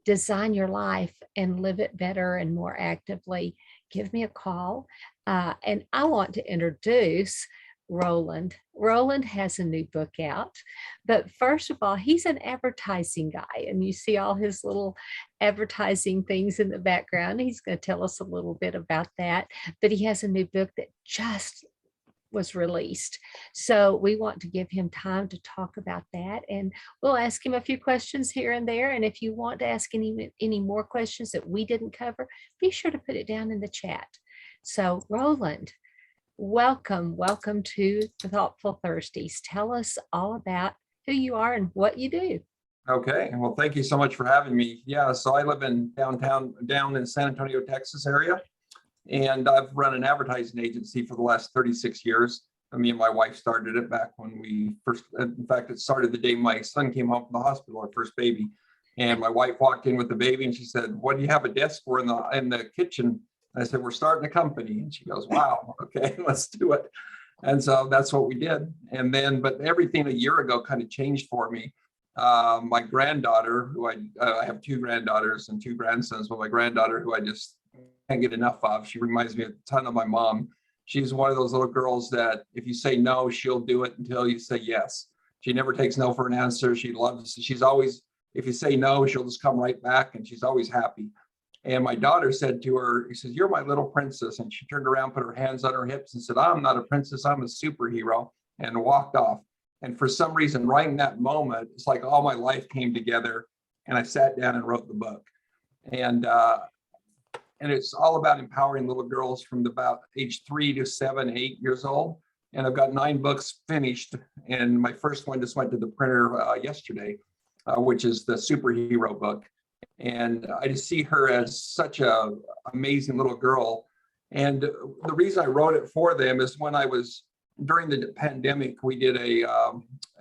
design your life and live it better and more actively, give me a call. And I want to introduce Roland. Roland has a new book out, but first of all, he's an advertising guy, and you see all his little advertising things in the background. He's going to tell us a little bit about that, but he has a new book that just was released. So we want to give him time to talk about that, and we'll ask him a few questions here and there. And if you want to ask any more questions that we didn't cover, be sure to put it down in the chat. So Roland, welcome to the Thoughtful Thursdays. Tell us all about who you are and what you do. Okay, well, thank you so much for having me. Yeah, so I live in down in San Antonio, Texas area, and I've run an advertising agency for the last 36 years. Me and my wife started it back when we first, in fact, it started the day my son came home from the hospital, our first baby. And my wife walked in with the baby and she said, "What do you have a desk for in the kitchen?" I said, "We're starting a company." And she goes, "Wow, okay, let's do it." And so that's what we did. And then, but everything a year ago kind of changed for me. My granddaughter, who I have two granddaughters and two grandsons, but my granddaughter, who I just can't get enough of, she reminds me a ton of my mom. She's one of those little girls that if you say no, she'll do it until you say yes. She never takes no for an answer. She's always, if you say no, she'll just come right back, and she's always happy. And my daughter said to her, he says, "You're my little princess." And she turned around, put her hands on her hips and said, "I'm not a princess, I'm a superhero," and walked off. And for some reason, right in that moment, it's like all my life came together, and I sat down and wrote the book. And it's all about empowering little girls from about age 3 to 7, 8 years old. And I've got 9 books finished. And my first one just went to the printer yesterday, which is the superhero book. And I just see her as such a amazing little girl. And the reason I wrote it for them is when I was during the pandemic, we did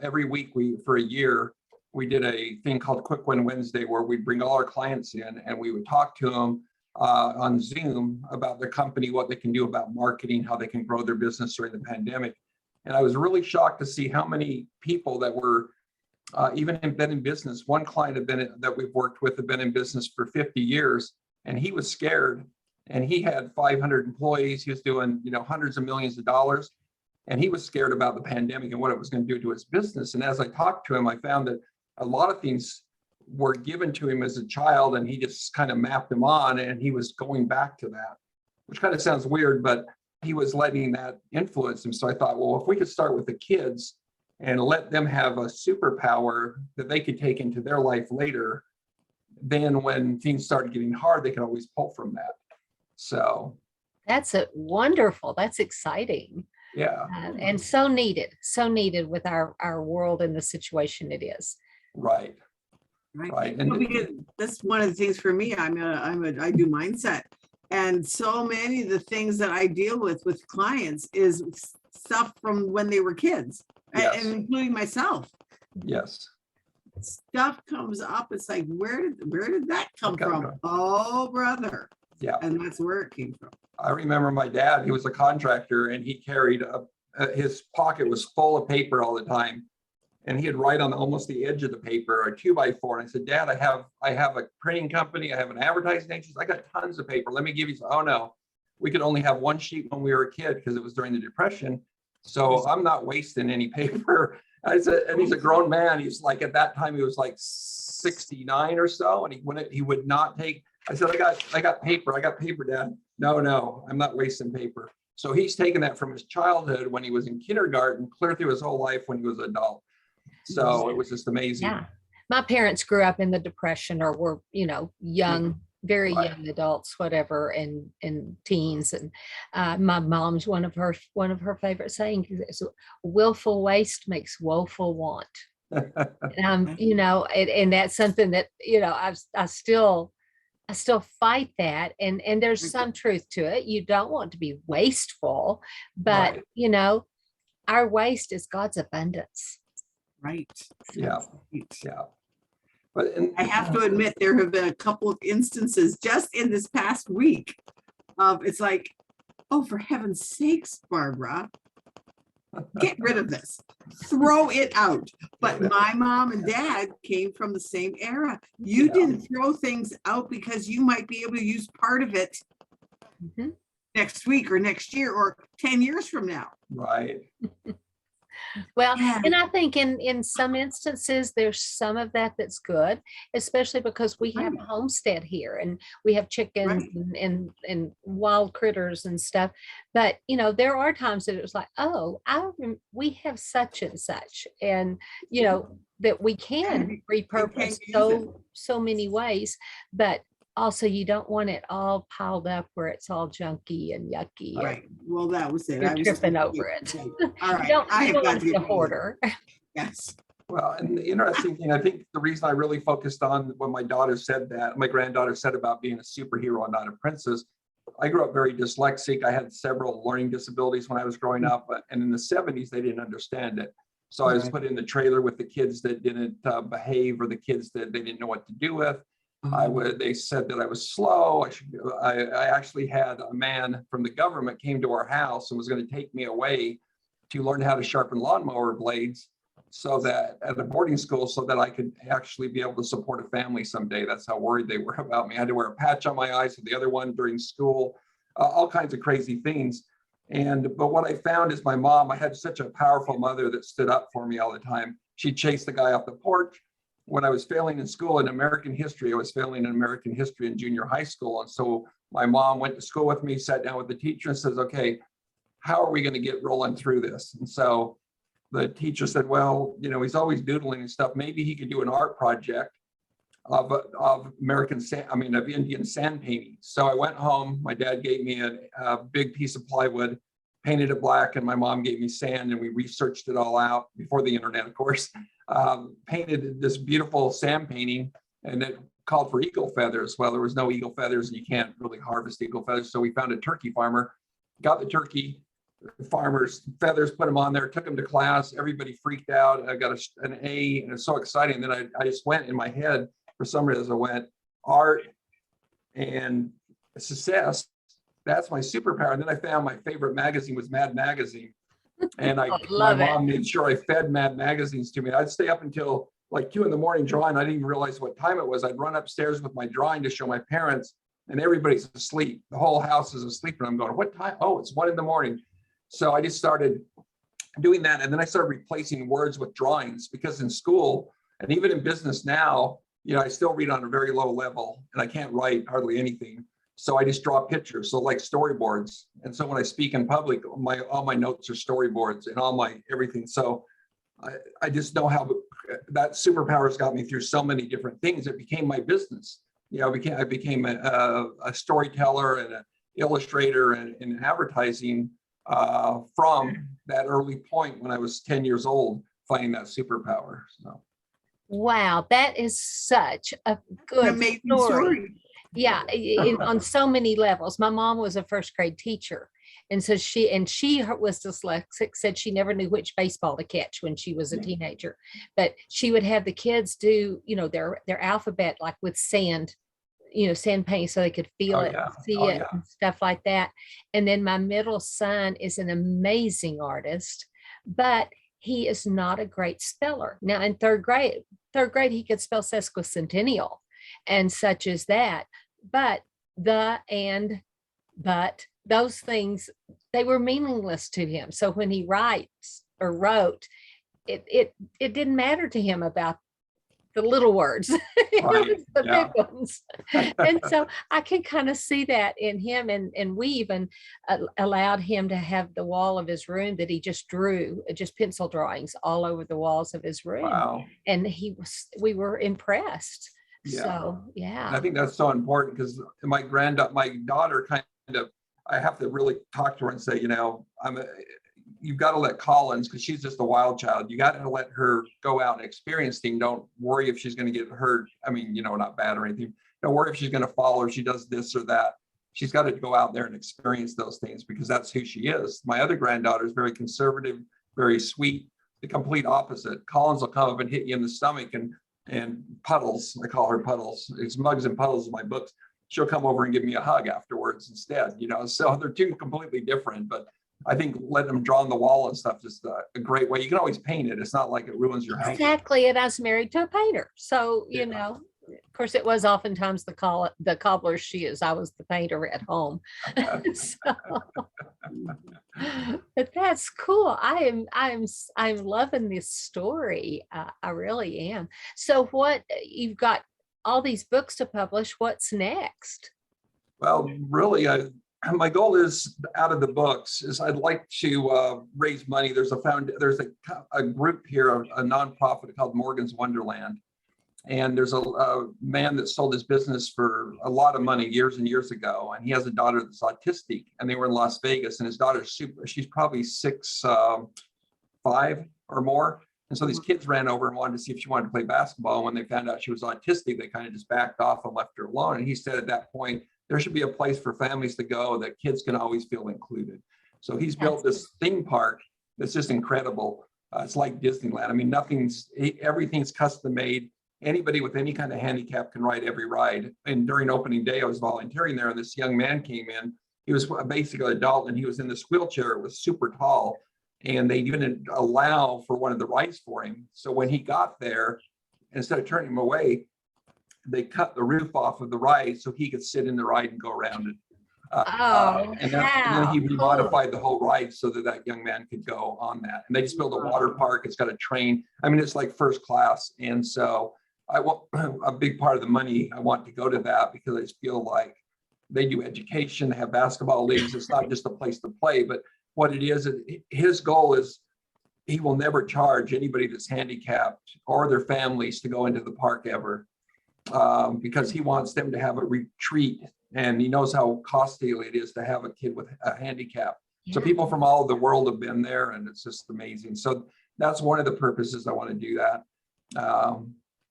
every week for a year, we did a thing called Quick Win Wednesday, where we'd bring all our clients in and we would talk to them on Zoom about their company, what they can do about marketing, how they can grow their business during the pandemic. And I was really shocked to see how many people that were even been in business. One client that we've worked with had been in business for 50 years, and he was scared. And he had 500 employees. He was doing, hundreds of millions of dollars, and he was scared about the pandemic and what it was going to do to his business. And as I talked to him, I found that a lot of things were given to him as a child, and he just kind of mapped them on, and he was going back to that, which kind of sounds weird, but he was letting that influence him. So I thought, well, if we could start with the kids and let them have a superpower that they could take into their life later, then when things started getting hard, they can always pull from that. So that's wonderful. That's exciting. Yeah. And so needed with our world and the situation it is. Right. And because that's one of the things for me. I do mindset, and so many of the things that I deal with clients is stuff from when they were kids, yes, and including myself. Yes. Stuff comes up. It's like, where did that come from? Oh, brother. Yeah. And that's where it came from. I remember my dad, he was a contractor, and he carried his pocket was full of paper all the time. And he'd write on almost the edge of the paper a 2x4. And I said, "Dad, I have a printing company. I have an advertising agency. I got tons of paper. Let me give you some." "Oh no, we could only have one sheet when we were a kid because it was during the Depression. So I'm not wasting any paper." I said, and he's a grown man. He's like, at that time, he was like 69 or so. And he would not take, I said, I got paper, Dad." No, I'm not wasting paper. So he's taken that from his childhood when he was in kindergarten, clear through his whole life when he was an adult. So it was just amazing. Yeah. My parents grew up in the Depression, or were, young, very young adults, whatever, and teens. And my mom's one of her favorite sayings is, "Willful waste makes woeful want." And and that's something that, I still fight that. And there's some truth to it. You don't want to be wasteful, but our waste is God's abundance. Right. Yeah. But I have to admit, there have been a couple of instances just in this past week of, it's like, oh, for heaven's sakes, Barbara, Get rid of this. Throw it out. But my mom and dad came from the same era. You didn't throw things out because you might be able to use part of it next week or next year or 10 years from now. Right. Well, Yeah. and I think in some instances, there's some of that that's good, especially because we have a homestead here and we have chickens and wild critters and stuff. But, you know, there are times that it was like, oh, we have such and such, and, you know, that we can repurpose so many ways. But also, you don't want it all piled up where it's all junky and yucky. Right. Well, that was it. You're tripping over it. All right. You don't I have want got to to be a get hoarder. Yes. Well, and the interesting thing, I think the reason I really focused on when my daughter said that, my granddaughter said about being a superhero and not a princess, I grew up very dyslexic. I had several learning disabilities when I was growing up, and in the 70s, they didn't understand it. So I was put in the trailer with the kids that didn't behave, or the kids that they didn't know what to do with. They said that I was slow. I actually had a man from the government came to our house and was going to take me away to learn how to sharpen lawnmower blades, so that at a boarding school, so that I could actually be able to support a family someday. That's how worried they were about me. I had to wear a patch on my eyes with the other one during school, all kinds of crazy things. But what I found is my mom, I had such a powerful mother that stood up for me all the time. She'd chase the guy off the porch. When I was failing in school in American history, I was failing in American history in junior high school. And so my mom went to school with me, sat down with the teacher and says, okay, how are we going to get Roland through this? And so the teacher said, well, you know, he's always doodling and stuff. Maybe he could do an art project of Indian sand painting. So I went home. My dad gave me a big piece of plywood, painted it black, and my mom gave me sand, and we researched it all out before the internet, of course. Painted this beautiful sand painting, and it called for eagle feathers. Well, there was no eagle feathers, and you can't really harvest eagle feathers. So we found a turkey farmer, got the turkey farmer's feathers, put them on there, took them to class. Everybody freaked out. I got an A, and it's so exciting. And then I just went in my head, for some reason, I went, art and success, that's my superpower. And then I found my favorite magazine was Mad Magazine. And my mom made sure I fed Mad magazines to me. I'd stay up until like 2 a.m. drawing. I didn't even realize what time it was. I'd run upstairs with my drawing to show my parents, and everybody's asleep. The whole house is asleep. And I'm going, what time? Oh, it's 1 a.m. So I just started doing that. And then I started replacing words with drawings, because in school and even in business now, you know, I still read on a very low level and I can't write hardly anything. So I just draw pictures. So like storyboards. And so when I speak in public, all my notes are storyboards and all my everything. So I just know how that superpowers got me through so many different things. It became my business. You know, I became a storyteller and an illustrator and advertising from that early point when I was 10 years old, finding that superpower. So. Wow, that is such a good amazing story. Yeah, on so many levels. My mom was a first grade teacher. And so she was dyslexic, said she never knew which baseball to catch when she was a teenager. But she would have the kids do, you know, their alphabet like with sand, you know, sand paint, so they could feel it, see it, and stuff like that. And then my middle son is an amazing artist, but he is not a great speller. Now in third grade, he could spell sesquicentennial and such as that. But those things, they were meaningless to him. So when he writes or wrote, it didn't matter to him about the little words, the big ones. And so I can kind of see that in him. And we even allowed him to have the wall of his room that he just drew, just pencil drawings all over the walls of his room. Wow. And we were impressed. Yeah. So, yeah. I think that's so important, because my daughter kind of, I have to really talk to her and say, you know, you've got to let Collins, because she's just a wild child. You got to let her go out and experience things. Don't worry if she's going to get hurt. I mean, you know, not bad or anything. Don't worry if she's going to fall or she does this or that. She's got to go out there and experience those things, because that's who she is. My other granddaughter is very conservative, very sweet, the complete opposite. Collins will come up and hit you in the stomach, and Puddles, I call her Puddles. It's Mugs and Puddles in my books. She'll come over and give me a hug afterwards instead, you know. So they're two completely different, but I think letting them draw on the wall and stuff is a great way. You can always paint it. It's not like it ruins your house. Exactly. And I was married to a painter. So, you Yeah. know, of course, it was oftentimes the cobbler's shoes. I was the painter at home. So, but that's cool. I'm loving this story. I really am. So what you've got all these books to publish. What's next? Well, really, my goal is out of the books is I'd like to raise money. There's a group here, a nonprofit called Morgan's Wonderland. And there's a man that sold his business for a lot of money years and years ago. And he has a daughter that's autistic, and they were in Las Vegas, and his daughter's she's probably 6'5" or more. And so these kids ran over and wanted to see if she wanted to play basketball. And when they found out she was autistic, they kind of just backed off and left her alone. And he said at that point, there should be a place for families to go that kids can always feel included. So he's built this theme park that's just incredible. It's like Disneyland. I mean, everything's custom made. Anybody with any kind of handicap can ride every ride. And during opening day, I was volunteering there, and this young man came in. He was basically an adult, and he was in this wheelchair. It was super tall, and they didn't allow for one of the rides for him. So when he got there, instead of turning him away, they cut the roof off of the ride so he could sit in the ride and go around it. And then he modified the whole ride so that young man could go on that. And they just built a water park. It's got a train. I mean, it's like first class. And so I want a big part of the money. I want to go to that because I just feel like they do education, they have basketball leagues. It's not just a place to play, but what it is, his goal is he will never charge anybody that's handicapped or their families to go into the park ever, because he wants them to have a retreat, and he knows how costly it is to have a kid with a handicap. So people from all over the world have been there, and it's just amazing. So that's one of the purposes I want to do that.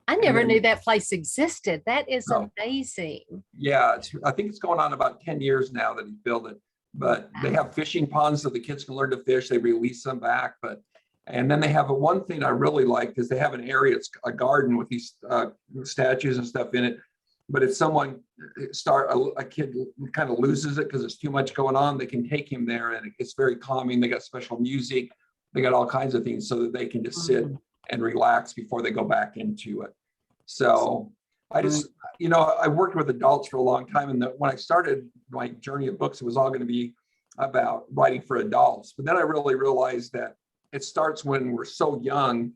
I never knew that place existed. That is amazing. Yeah, I think it's going on about 10 years now that he built it. But they have fishing ponds so the kids can learn to fish. They release them back. And then they have one thing I really like is they have an area, it's a garden with these statues and stuff in it. But if someone a kid kind of loses it because there's too much going on, they can take him there, and it's very calming. They got special music. They got all kinds of things so that they can just sit and relax before they go back into it. So I just, I worked with adults for a long time. And when I started my journey of books, it was all going to be about writing for adults. But then I really realized that it starts when we're so young.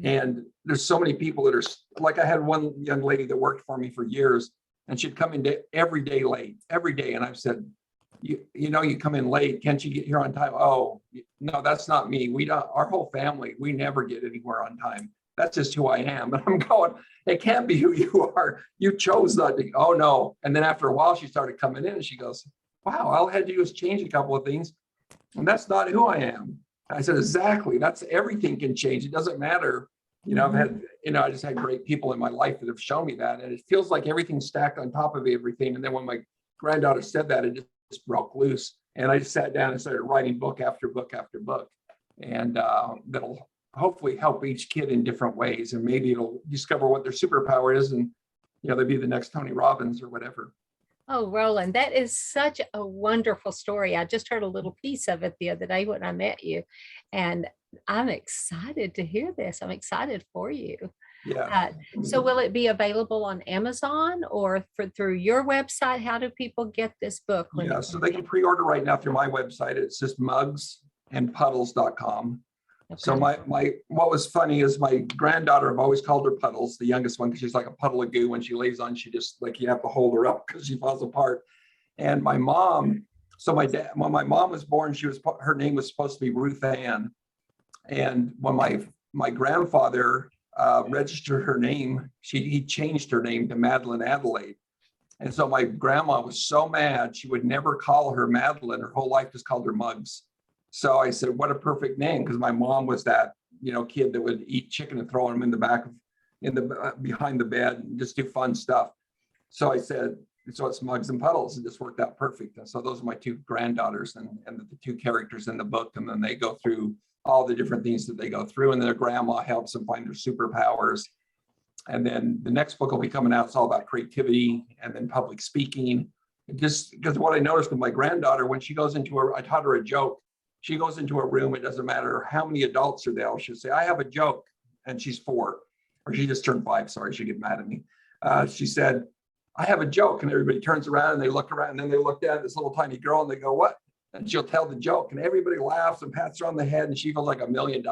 And there's so many people that are like, I had one young lady that worked for me for years, and she'd come in every day late, every day. And I've said, you come in late, can't you get here on time? Oh, no, that's not me. We don't, our whole family, we never get anywhere on time. That's just who I am. And I'm going, it can't be who you are. You chose not to. Oh no. And then after a while, she started coming in, and she goes, wow, all I had to do was change a couple of things, and that's not who I am. I said, exactly. That's everything can change. It doesn't matter. I've had, I just had great people in my life that have shown me that. And it feels like everything's stacked on top of everything. And then when my granddaughter said that, it just broke loose. And I just sat down and started writing book after book after book. And that'll hopefully help each kid in different ways. And maybe it'll discover what their superpower is. And, they'll be the next Tony Robbins or whatever. Oh, Roland, that is such a wonderful story. I just heard a little piece of it the other day when I met you, and I'm excited to hear this. I'm excited for you. Yeah. So will it be available on Amazon or through your website? How do people get this book? Yeah, so they can pre-order right now through my website. It's just mugsandpuddles.com. Okay. So what was funny is my granddaughter, I've always called her Puddles, the youngest one, because she's like a puddle of goo. When she lays on, she just like, you have to hold her up because she falls apart. And my mom, when my mom was born, her name was supposed to be Ruth Ann. And when my grandfather registered her name, he changed her name to Madeline Adelaide. And so my grandma was so mad, she would never call her Madeline. Her whole life just called her Mugs. So I said, what a perfect name, because my mom was that, kid that would eat chicken and throw them in the back behind the bed and just do fun stuff. So I said, so it's Mugs and Puddles, and just worked out perfect. And so those are my two granddaughters and the two characters in the book. And then they go through all the different things that they go through, and their grandma helps them find their superpowers. And then the next book will be coming out. It's all about creativity and then public speaking. Just because what I noticed with my granddaughter, when she goes into I taught her a joke. she goes into a room, it doesn't matter how many adults are there, she'll say, I have a joke. And she's 4, or she just turned 5, sorry, she'd get mad at me. She said, I have a joke. And everybody turns around and they look around, and then they look down at this little tiny girl and they go, what? And she'll tell the joke, and everybody laughs and pats her on the head, and she feels like $1 million.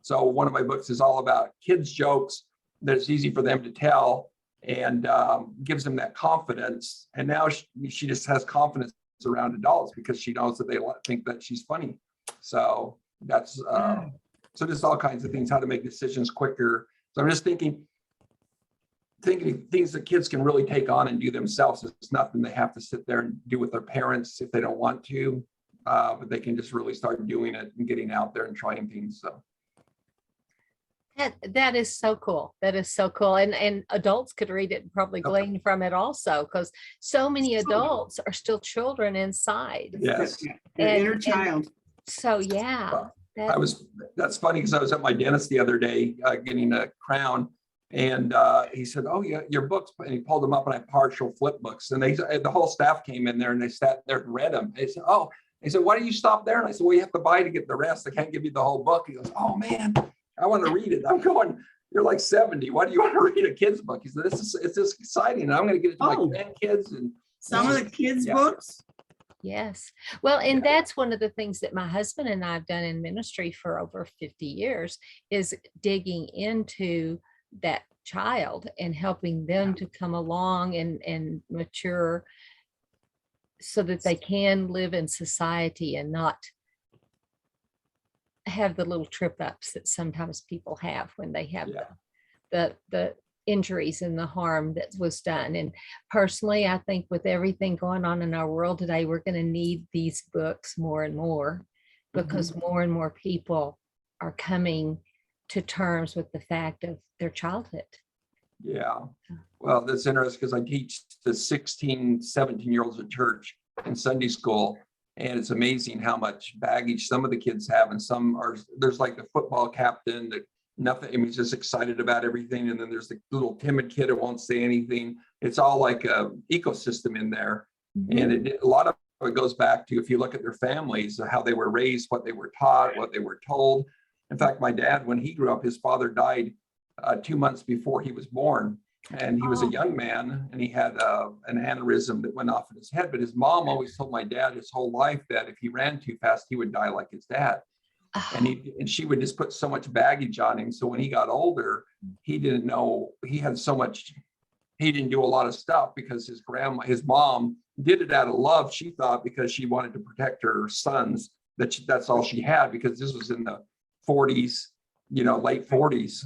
So one of my books is all about kids' jokes that it's easy for them to tell, and gives them that confidence. And now she just has confidence around adults because she knows that they think that she's funny. So that's so there's all kinds of things, how to make decisions quicker. So I'm just thinking things that kids can really take on and do themselves. It's nothing they have to sit there and do with their parents if they don't want to, but they can just really start doing it and getting out there and trying things. So that is so cool. That is so cool. And adults could read it and probably glean from it also, because so many adults are still children inside. Yes. An inner child. So yeah. That's funny, because I was at my dentist the other day getting a crown, and he said, oh yeah, your books, and he pulled them up, and I partial flip books, and the whole staff came in there and they sat there and read them. They said, oh, he said, why do you stop there? And I said, well, you have to buy to get the rest. I can't give you the whole book. He goes, oh man, I want to read it. I'm going, you're like 70. Why do you want to read a kid's book? He said, it's just exciting. And I'm going to get it to my grandkids. And some of the kids' books. Yes. Well, and that's one of the things that my husband and I have done in ministry for over 50 years is digging into that child and helping them to come along and mature so that they can live in society and not have the little trip ups that sometimes people have when they have the injuries and the harm that was done. And personally, I think with everything going on in our world today, we're going to need these books more and more, because more and more people are coming to terms with the fact of their childhood. Yeah. Well, that's interesting, because I teach the 16, 17-year-olds at church in Sunday school. And it's amazing how much baggage some of the kids have. And there's like the football captain that nothing, I mean, he's just excited about everything. And then there's the little timid kid who won't say anything. It's all like a ecosystem in there. And a lot of it goes back to, if you look at their families, how they were raised, what they were taught, what they were told. In fact, my dad, when he grew up, his father died 2 months before he was born. And he was a young man, and he had an aneurysm that went off in his head. But his mom always told my dad his whole life that if he ran too fast, he would die like his dad. And she would just put so much baggage on him. So when he got older, he didn't know, he had so much, he didn't do a lot of stuff because his mom did it out of love, she thought, because she wanted to protect her sons. That's all she had, because this was in the 40s, late 40s.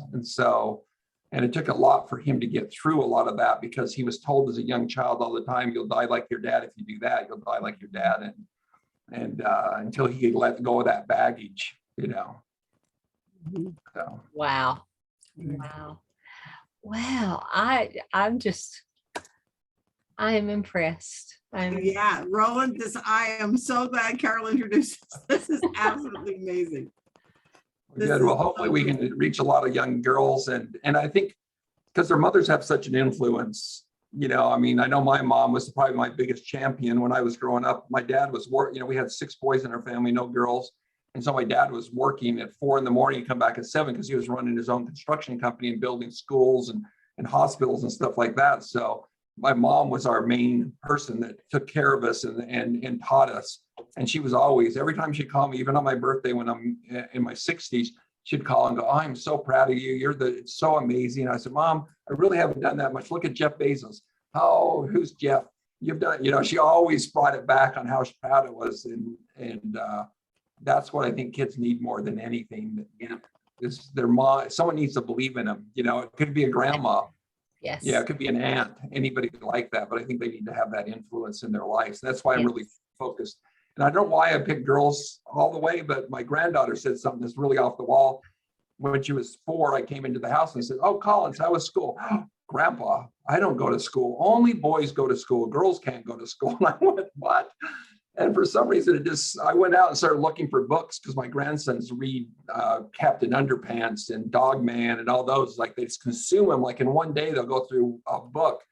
And it took a lot for him to get through a lot of that, because he was told as a young child all the time, you'll die like your dad. If you do that, you'll die like your dad. And until he could let go of that baggage, So. Wow. I am impressed. Roland, I am so glad Carol introduced us. This is absolutely amazing. Good. Well, hopefully we can reach a lot of young girls, and I think because their mothers have such an influence. I mean, I know my mom was probably my biggest champion when I was growing up. My dad was working. We had 6 boys in our family, no girls, and so my dad was working at 4 a.m, and come back at 7, because he was running his own construction company and building schools and hospitals and stuff like that. So my mom was our main person that took care of us and taught us. And she was always, every time she'd call me, even on my birthday when I'm in my 60s, she'd call and go, oh, I'm so proud of you. It's so amazing. I said, Mom, I really haven't done that much. Look at Jeff Bezos. Oh, who's Jeff? You've done, she always brought it back on how proud it was. And that's what I think kids need more than anything. Is their mom, someone needs to believe in them. It could be a grandma. Yes. Yeah, it could be an aunt, anybody like that, but I think they need to have that influence in their lives. That's why I'm really focused. And I don't know why I picked girls all the way, but my granddaughter said something that's really off the wall. When she was 4, I came into the house and said, oh, Collins, how was school? Grandpa, I don't go to school. Only boys go to school. Girls can't go to school. And I went, what? And for some reason, I went out and started looking for books, because my grandsons read Captain Underpants and Dog Man and all those. Like, they just consume them. Like, in one day, they'll go through a book.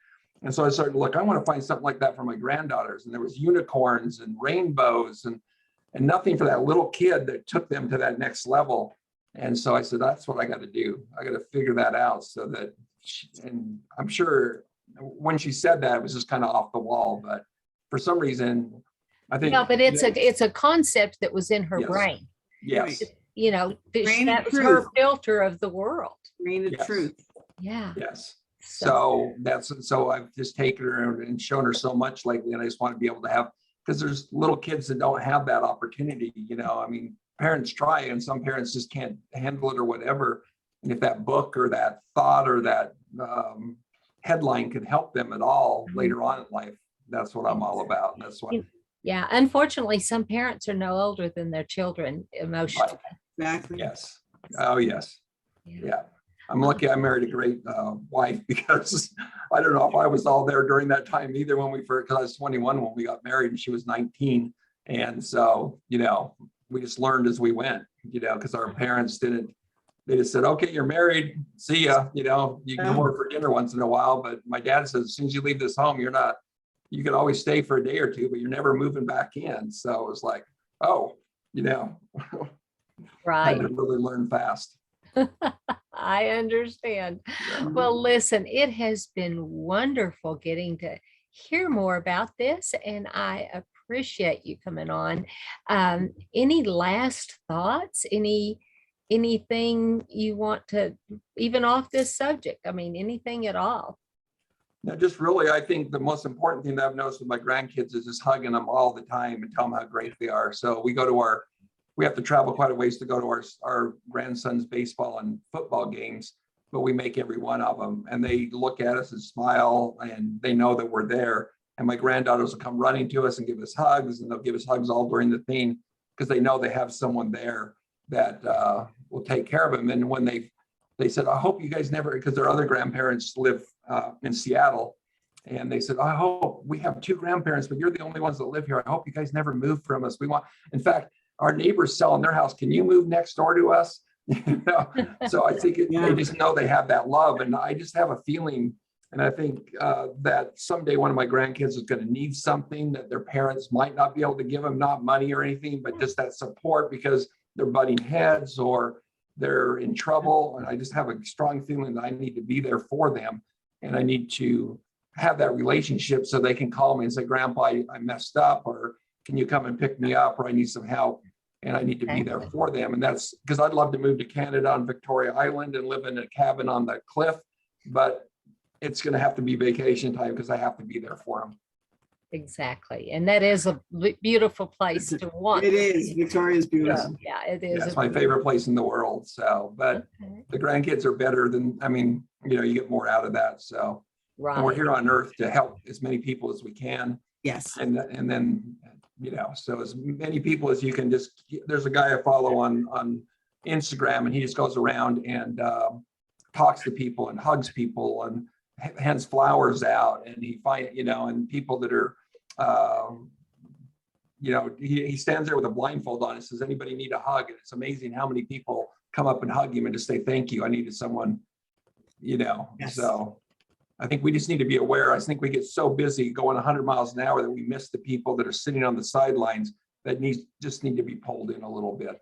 And so I started to look, I want to find something like that for my granddaughters. And there was unicorns and rainbows. and nothing for that little kid that took them to that next level. And so I said, that's what I got to do. I got to figure that out so that, and I'm sure when she said that, it was just kind of off the wall, but for some reason, I think. No, but it's a concept that was in her Yes. brain. Yes. You know, Grain of that was her truth. filter of the world. Grain of Yes. truth. Yeah. Yes. So I've just taken her and shown her so much lately, and I just want to be able to have, because there's little kids that don't have that opportunity. You know, I mean, parents try, and some parents just can't handle it or whatever. And if that book or that thought or that headline could help them at all later on in life, that's what I'm all about. That's what. Yeah. Unfortunately, some parents are no older than their children emotionally. Right. Exactly. Yes. Oh, yes. Yeah. I'm lucky I married a great wife, because I don't know if I was all there during that time either when we first, because I was 21 when we got married and she was 19. And so, you know, we just learned as we went, you know, because our parents didn't, they just said, okay, you're married, see ya, you know, you can come over for dinner once in a while. But my dad says, as soon as you leave this home, you're not, you can always stay for a day or two, but you're never moving back in. So it was like, oh, you know, I Right. had to really learn fast. I understand. Yeah. Well, listen, it has been wonderful getting to hear more about this, and I appreciate you coming on. Any last thoughts? Anything you want to, even off this subject? I mean, anything at all? No, just really, I think the most important thing that I've noticed with my grandkids is just hugging them all the time and tell them how great they are. So we have to travel quite a ways to go to our grandson's baseball and football games, but we make every one of them, and they look at us and smile, and they know that we're there. And my granddaughters will come running to us and give us hugs, and they'll give us hugs all during the thing, because they know they have someone there that will take care of them. And when they said, I hope you guys never, because their other grandparents live in Seattle. And they said, I hope we have 2 grandparents, but you're the only ones that live here. I hope you guys never move from us. In fact, our neighbors selling their house. Can you move next door to us? You know? So I think they just know they have that love. And I just have a feeling, and I think that someday one of my grandkids is going to need something that their parents might not be able to give them, not money or anything, but just that support, because they're butting heads or they're in trouble. And I just have a strong feeling that I need to be there for them. And I need to have that relationship so they can call me and say, Grandpa, I messed up, or can you come and pick me up, or I need some help, and I need to be there for them. And that's because I'd love to move to Canada on Victoria Island and live in a cabin on the cliff, but it's going to have to be vacation time because I have to be there for them. Exactly. And that is a beautiful place to want. It is. Victoria's beautiful. Yeah, it is. It's my favorite place in the world. So, but the grandkids are better than, I mean, you know, you get more out of that. So, and we're here on earth to help as many people as we can. Yes. And then, you know, so as many people as you can there's a guy I follow on Instagram, and he just goes around and talks to people and hugs people and hands flowers out, and and people that are, he stands there with a blindfold on and says, anybody need a hug? And it's amazing how many people come up and hug him and just say, thank you. I needed someone, Yes. So I think we just need to be aware. I think we get so busy going 100 miles an hour that we miss the people that are sitting on the sidelines that just need to be pulled in a little bit.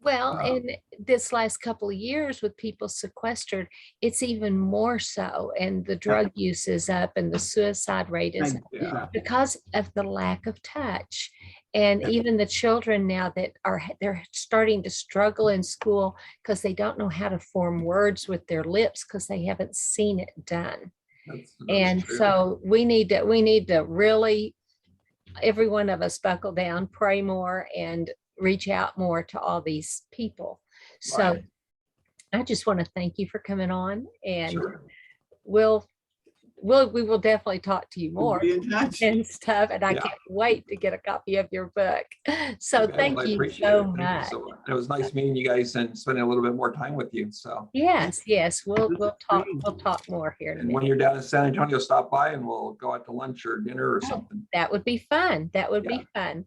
Well, and this last couple of years with people sequestered, it's even more so. And the drug use is up and the suicide rate is up because of the lack of touch. And even the children now they're starting to struggle in school because they don't know how to form words with their lips because they haven't seen it done. That's true. So we need to really, every one of us, buckle down, pray more, and reach out more to all these people. So I just want to thank you for coming on, and we will definitely talk to you more and stuff. And I can't wait to get a copy of your book. So thank you so much. It was nice meeting you guys and spending a little bit more time with you. So yes, we'll talk more here in a minute. When you're down in San Antonio, stop by and we'll go out to lunch or dinner or something. That would be fun. That would be fun.